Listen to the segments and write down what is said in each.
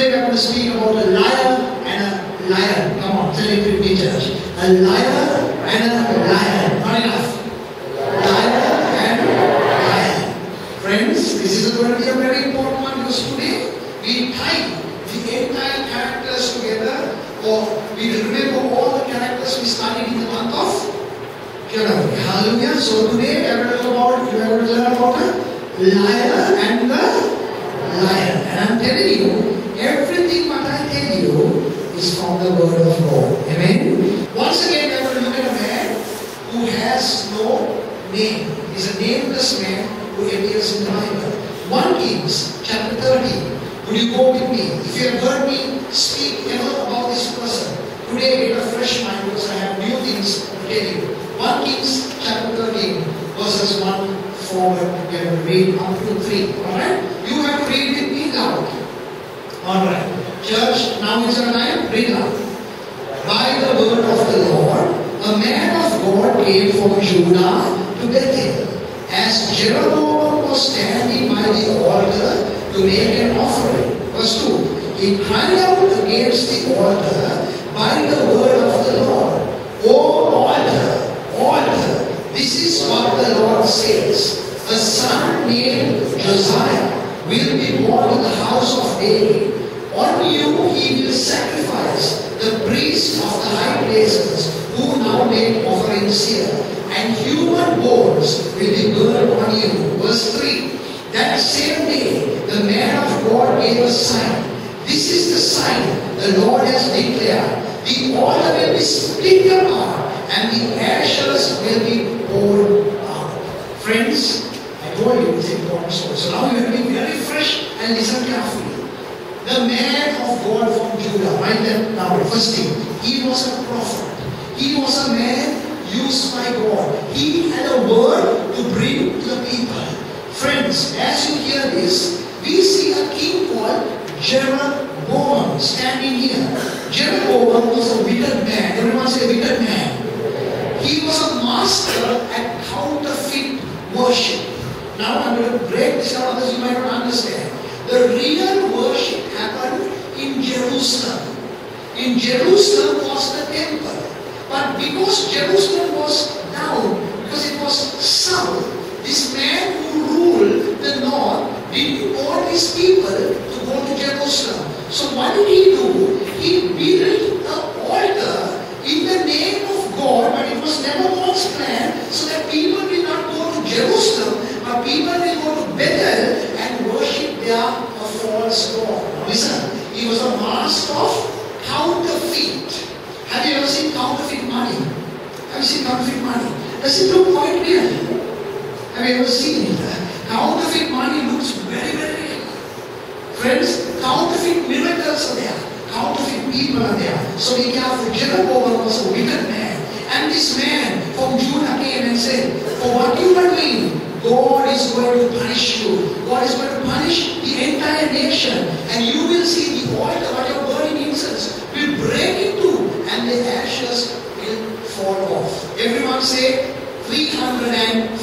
Today we are going to speak about a liar and a lion. Come on, tell it with me, church. A liar and a lion. Not enough. Liar and lion. Friends, this is going to be a very important one because today we tie the entire characters together, or we will remember all the characters we studied in the month of January. Hallelujah. So today we are going to learn about the liar and the lion. And I am telling you, everything what I tell you is from the word of God. Amen. Once again we are going to look at a man who has no name. He is a nameless man who appears in the Bible. 1 Kings chapter 30. Would you go with me? If you have heard me speak ever about this person, today get a fresh mind because I have new things to tell you. 1 Kings chapter 13 verses 1 forward. We are going to read up to 3. Alright? You have to read with me loud. Alright. Church, now is your time. Read loud. By the word of the Lord, a man of God came from Judah to Bethel. As Jeroboam was standing by the altar to make an offering. Verse 2. He cried out against the altar by the word of the Lord. O altar, altar, this is what the Lord says. A son named Josiah will be born in the house of David. On you he will sacrifice the priests of the high places who now make offerings here. And human bones will be burned on you. Verse 3. That same day, the man of God gave a sign. This is the sign the Lord has declared. The altar will be split apart and the ashes will be poured out. Friends, I told you it's important story. So now you have to be very fresh and listen carefully. The man of God from Judah, write that down. First thing, he was a prophet. He was a man used by God. He had a word to bring to the people. Friends, as you hear this, we see a king called Jeroboam standing here. Jeroboam was a wicked man. Everyone say wicked man. He was a master at counterfeit worship. Now I'm going to break this down, others you might not understand. The real worship happened in Jerusalem. In Jerusalem was the temple. But because Jerusalem was down, because it was south, this man who ruled the north didn't want his people to go to Jerusalem. So what did he do? He built an altar in the name of God, but it was never God's plan, so that people will not go to Jerusalem, but people will go to Bethel and worship there a false God. Now listen, he was a master of counterfeit. Have you ever seen counterfeit money? Have you seen counterfeit money? Does it look quite real? Have you ever seen it? Counterfeit money looks very, very real. Friends, counterfeit miracles are there. Counterfeit people are there. So be careful. Jeroboam was a wicked man. And this man from Judah came and said, for what you are doing, God is going to punish you. God is going to punish the entire nation. And you will see the altar, what you're burning incense, will break into and the ashes will fall off. Everyone say 340.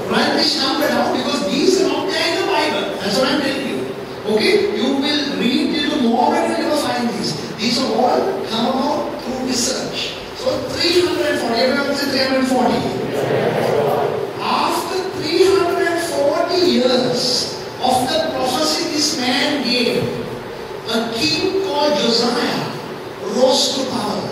Write this number down because these are not there in the Bible. That's what I'm telling you. Okay? You will read little more and you'll never find these. These are all come about through research. So 340. Everyone say 340. After 340 years of the prophecy this man gave, a king called Josiah rose to power.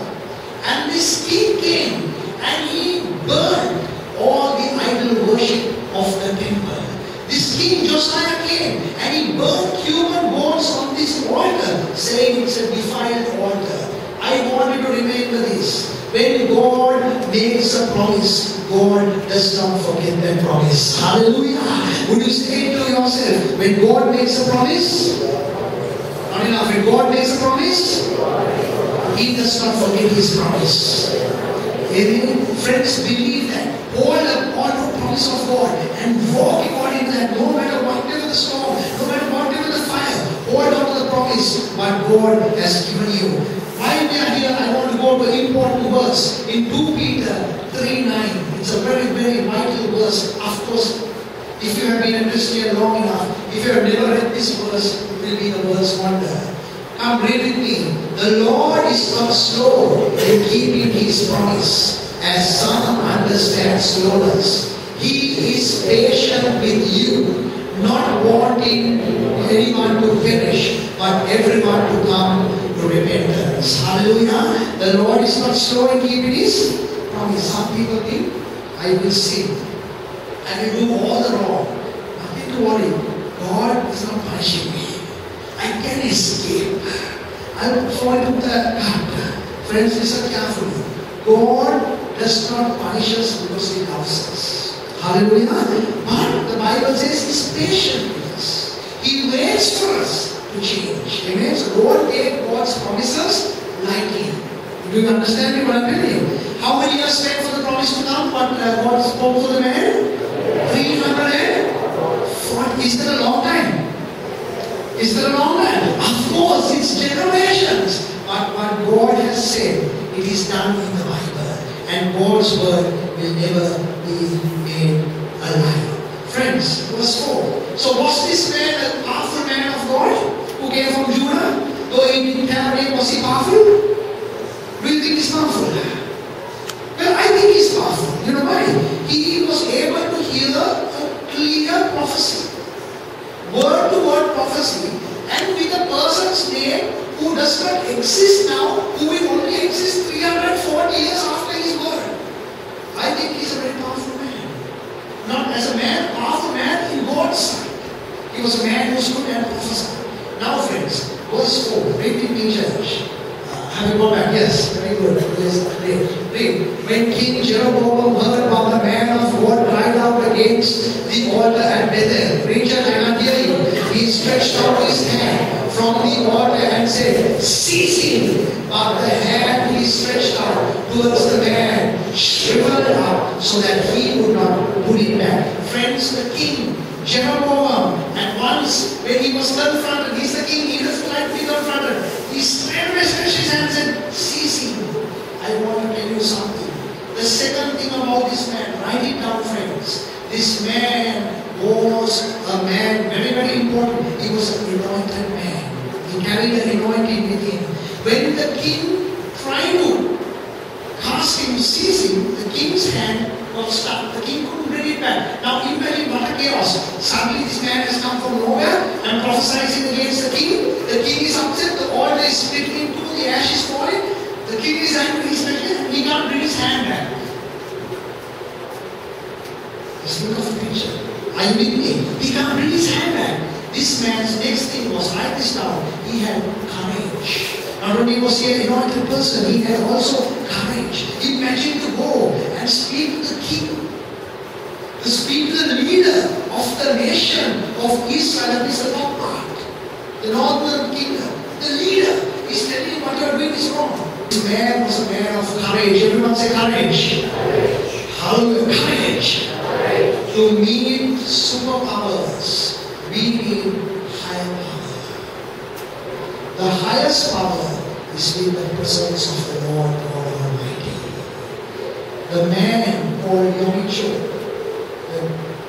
And this king came and he burned all the idol worship of the temple. This king Josiah came and he burned human bones on this altar, saying it's a defiled altar. I want you to remember this. When God makes a promise, God does not forget that promise. Hallelujah. Would you say it to yourself? When God makes a promise, not enough. When God makes a promise, He does not forget His promise. Amen. Friends, believe that. Hold on to the promise of God and walk according to that. No matter whatever the storm, no matter whatever the fire, hold on to the promise what God has given you. While we are here, I want to go to an important verse in 2 Peter 3:9. It's a very, very vital verse. Of course, if you have been a Christian long enough, If you have never read this verse, it will be the verse wonder. Come read with me. The Lord is not slow in keeping His promise, as some understand slowness. He is patient with you, not wanting anyone to perish, but everyone to come to repentance. Hallelujah. The Lord is not slow in keeping His promise. Some people think, I will sin and will do all the wrong. Nothing to worry. God is not punishing me. I can escape. I will fall into the gut. Friends, listen carefully. God does not punish us because He loves us. Hallelujah. But the Bible says He's patient with us. He waits for us to change. Amen. So don't take God's promises lightly. Do you understand what I'm telling you? How many years wait for the promise to come? But God spoke to the man? 340. Is that a long time? Is that a long time? Of course, it's generations. But what God has said, it is done in the Bible. And God's word will never be made a lie. Friends, verse 4. So was this man a powerful man of God who came from Judah? Though he didn't have a name, was he powerful? Do you think he's powerful? Well, I think he's powerful. You know why? He was able to hear a clear prophecy. Word to word prophecy. And with a person's name who does not exist now, who will only exist 340 years after his word. I think he's a very powerful man. Not as a man, powerful man in God's sight. He was a man who stood and prophesied. Now friends, verse 4, read in the church. Have you gone back? Yes, very good. Yes, read. When King Jeroboam heard about the man of God cried out against the altar at Bethel, preacher, I cannot hear you. He stretched out his hand from the altar and said, seize him. But the hand he stretched out towards the man shriveled up so that he would not put it back. Friends, the king Jeroboam, and once when he was confronted, he's the king, he doesn't like to be confronted. He straightway stretched his hand and said, seize him. I want to tell you something. The second thing about this man, write it down, friends. This man was a man, very, very important. He was an anointed man. He carried an anointing with him. When the king tried to cast him, seize him, the king's hand was stuck. The king couldn't bring it back. Now imagine what a chaos. Suddenly this man has come from nowhere and prophesizing against the king. The king is upset, the altar is split in two, the ash is falling. The king is angry, he's and he can't bring his hand back. Just look at the picture. Are you with me? He can't bring his hand back. This man's next thing was, write this down, he had courage. Not only was he an anointed person, he had also courage. Imagine to go and speak to the king, to speak to the leader of the nation of Israel, that is the top part, the northern kingdom. The leader is telling him what you are doing is wrong. This man was a man of courage. Everyone say courage. Hallelujah. Courage. To meet superpowers, we need higher power. The highest power is in the presence of the Lord God Almighty. The man called Yonicho, the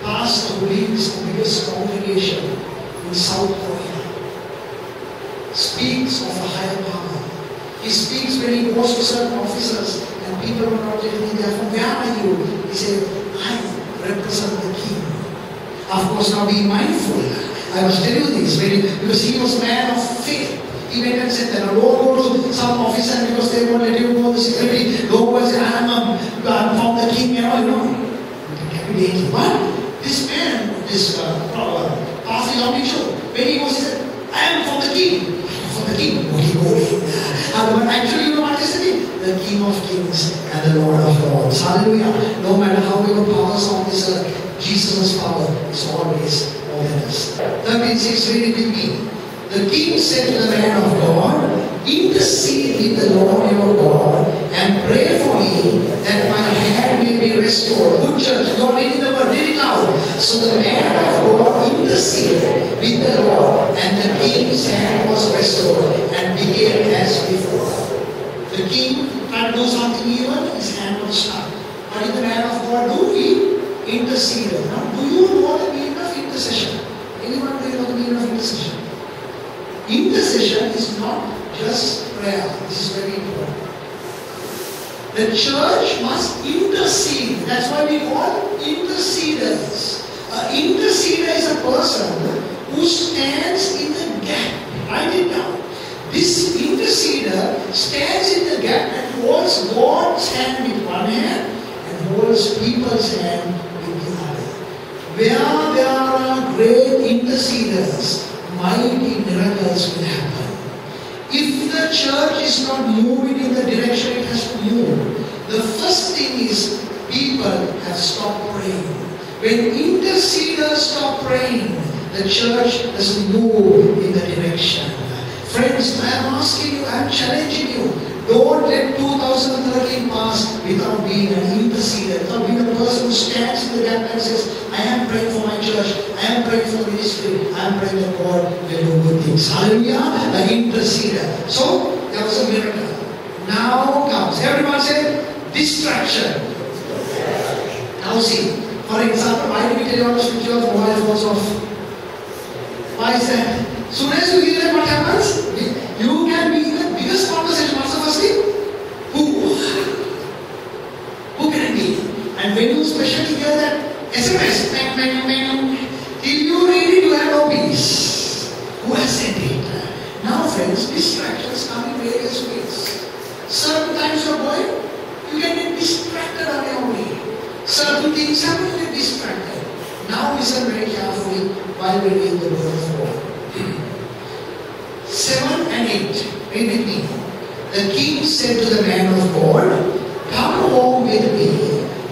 pastor who leads the biggest congregation in South Korea, speaks of a higher power. He speaks when he goes to certain officers and people are not telling him, therefore, where are you? He said, I represent the king. Of course, now be mindful. I must tell you this, because he was a man of faith. He went and said that, don't go to some officer because they won't let you go to security. Don't go and say, I'm from the king, you know. But this man, this Pastor Yonicho, when he goes, he said, I am from the king. From the king. But actually, you know what is the king? The King of Kings and the Lord of Lords. Hallelujah. No matter how many powers on this earth, Jesus' power is always more than us. 13:6, read it with me. The king said to the man of God, intercede with the Lord your God and pray for me that my hand may be restored. Good church, God reading the word, read it out. So the man of God interceded with the Lord and the king's hand was restored and became as before. The king tried to do something evil, his hand was stuck. What did the man of God do? He interceded. Now, do you know the meaning of intercession? Anyone know Intercession is not just prayer. This is very important. The church must intercede. That's why we call interceders. An interceder is a person who stands in the gap. Write it down. This interceder stands in the gap and holds God's hand with one hand and holds people's hand with the other. Where there are great interceders, mighty miracles will happen. If the church is not moving in the direction it has to move, the first thing is people have stopped praying. When interceders stop praying, the church doesn't move in the direction. Friends, I am asking you, I am challenging you. Don't let 2013 pass without being an interceder, without being a person who stands in the gap and says, I am praying for my church, I am praying for ministry, I am praying that God will do good things. Hallelujah, the interceder. So, there was a miracle. Now comes, everyone say, distraction. Now see, for example, why do we tell you how to switch your mobile phones off? Why is that? Soon as you hear that, what happens? You can be in the biggest conversation. What's the first thing? Who can it be? And when you especially hear that SMS, till you read it, you have no peace. Who has sent it? Now friends, distractions come in various ways. Certain times you are going, you can get distracted on your way. Certain things happen, you get distracted. Now listen very carefully while we read the word of God. 7 and 8. Read with me. The king said to the man of God, come home with me,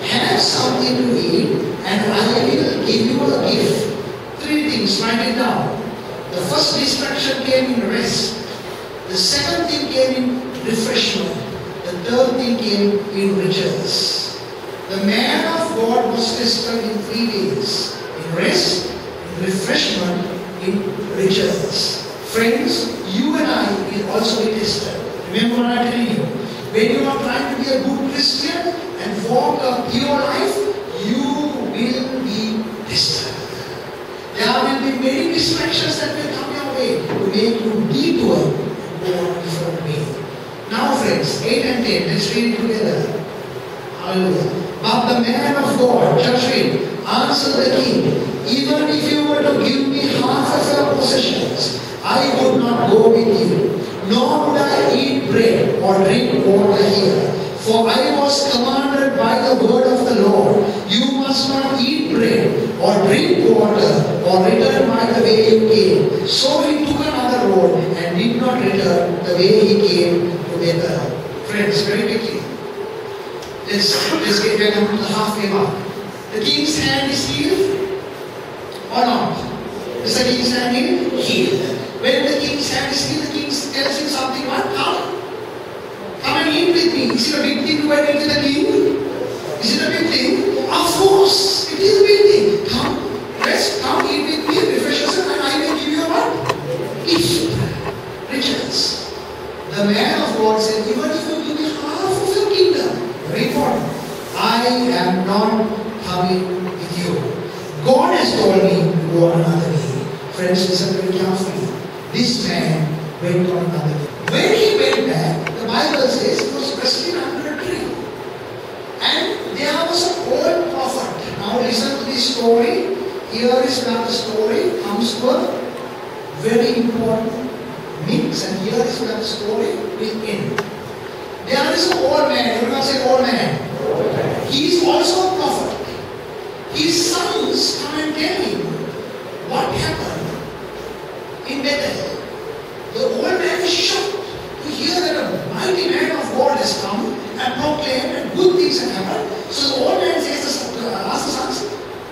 have something to eat, and I will give you a gift. 3 things, write it down. The first distraction came in rest. The second thing came in refreshment. The third thing came in riches. The man of God was tested in 3 ways. In rest, in refreshment, in riches. Friends, you and I will also be tested. Remember what I'm telling you. When you are trying to be a good Christian and walk a pure life, you will be tested. There will be many distractions that will come your way to make you detour and go on a different way. Now friends, 8 and 10, let's read it together. Hallelujah. But the man of God, church read, answered the king, even if you were to give me half of your possessions, I would not go with you, nor would I eat bread or drink water here. For I was commanded by the word of the Lord, you must not eat bread or drink water or return by the way you came. So he took another road and did not return the way he came to Bethel. Friends, very quickly, let's get back to the halfway mark. The king's hand is healed or not? Is the king's hand healed? When the king's hand is healed, the king tells him something. What? Come and eat with me. Is it a big thing to go and eat with the king? Is it a big thing? Of course, it is a big thing. Come eat with me, refresh yourself, and I will give you a what? Gift. Riches. The man of God said, even if you give me half of your kingdom, very important, I am not coming with you. God has told me to go on another way. Friends, listen very carefully. This man went on another way. When he went back, the Bible says he was resting under a tree. And there was an old prophet. Now listen to this story. Here is where the story comes to a very important mix. And here is where the story will end. There is an old man. Everyone say old man. He is also a prophet. His sons come and tell him what happened in Bethel. The old man is shocked to hear that a mighty man of God has come and proclaimed and good things have happened. So the old man says, asks the sons,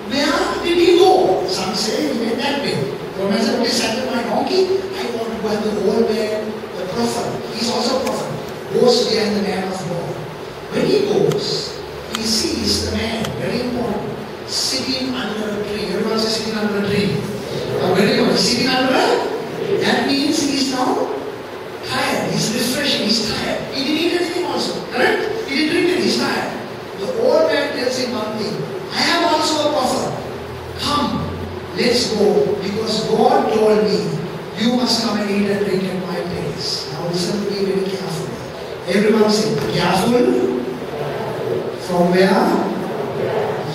where did he go? The sons say, he went that way. The old man said, okay, saddle my donkey. I want to go. And the old man, the prophet, he's also a prophet, goes behind the man of God. When he goes, he sees the man, very important, sitting under a tree. Everyone says sitting under a tree. Very good. Sitting under a tree. That means he is now tired. He's refreshing. He's tired. He didn't eat anything also. Correct? He didn't drink it. He's tired. The old man tells him one thing. I am also a prophet. Come, let's go. Because God told me, You must come and eat and drink at my place. Now listen to me very carefully. Everyone say, careful. From where?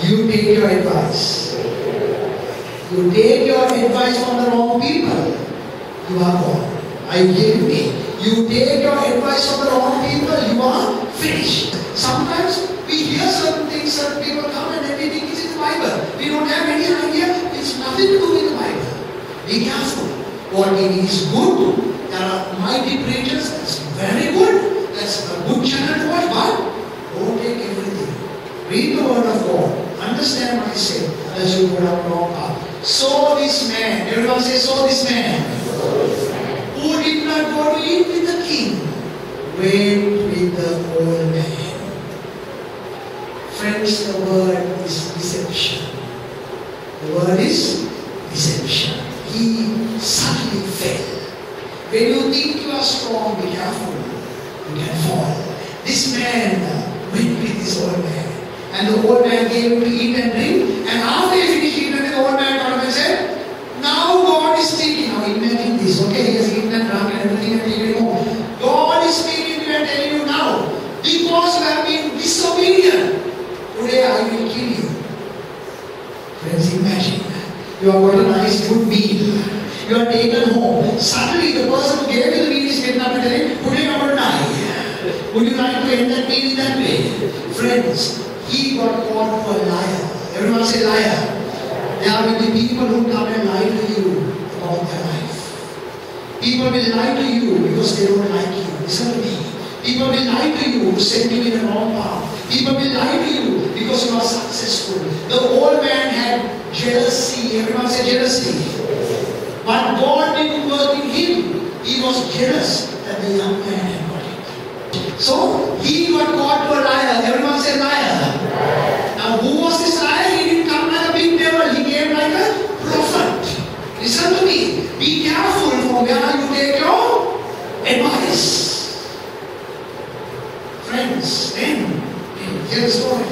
You take your advice. You take your advice from the wrong people. You are gone. I give me. You take your advice from the wrong people, you are finished. Sometimes we hear certain things, certain people come and we think it's in the Bible. We don't have any idea. It's nothing to do with the Bible. Be careful. What is good, there are mighty preachers, that's very good. That's a good channel to watch, but don't take everything. Read the word of God. Understand what I say. Unless you go down the wrong path. So this man, everyone say, so this man. Who did not go to eat with the king, went with the old man. Friends, the word is deception. The word is deception. He suddenly fell. When you think you are strong, be careful. You can fall. This man went with this old man. And the old man gave him to eat and drink. And after he finished eating, the old man got up and said, now God is speaking. Now imagine this, okay? He has eaten and drunk and everything and taken home. God is speaking to you and telling you now, because you have been disobedient, today I will kill you. Friends, imagine. You have got a nice good meal. You are taken home. Suddenly the person who gave you the meal is getting up and telling, today I will die. Would you like to end that meal in that way? Friends, he got caught for a liar. Everyone say liar. There will be people who come and lie to you about their life. People will lie to you because they don't like you. Listen to me. People will lie to you to send you in the wrong path. People will lie to you because you are successful. The old man had jealousy. Everyone say jealousy. But God didn't work in him. He was jealous that the young man had got it. So he got caught to a liar. Everyone say liar. Now who was this liar? He didn't come like a big devil. He came like a prophet. Listen to me. Be careful from where you take your advice. Friends, then, here's the story.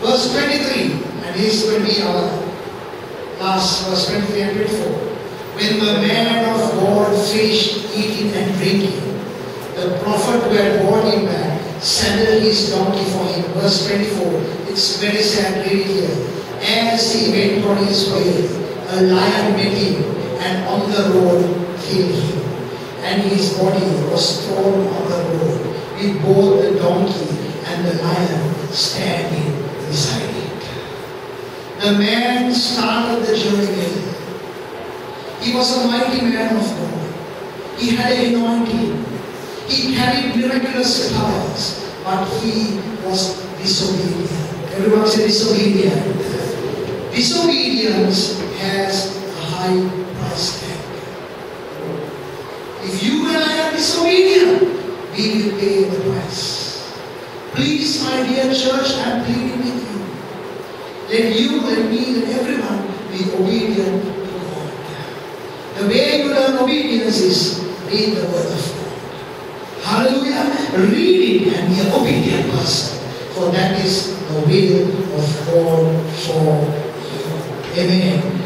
Verse 23, and this will be our last verse 23 and 24. When the man of God finished eating and drinking, the prophet who had brought him back saddled his donkey for him. Verse 24. It's very sad, read it here. As he went on his way, a lion met him and on the road killed him. And his body was thrown on the road with both the donkey and the lion standing beside it. The man started the journey again. He was a mighty man of God. He had an anointing. He carried miraculous powers, but he was disobedient. Everyone say disobedient. Disobedience has a high price tag. If you and I are disobedient, we will pay the price. Please, my dear church, I am pleading with you. Let you and me and everyone be obedient to God. The way you learn obedience is read the word of God. Hallelujah. Read it and be an obedient person. For that is the will of God for you. Amen.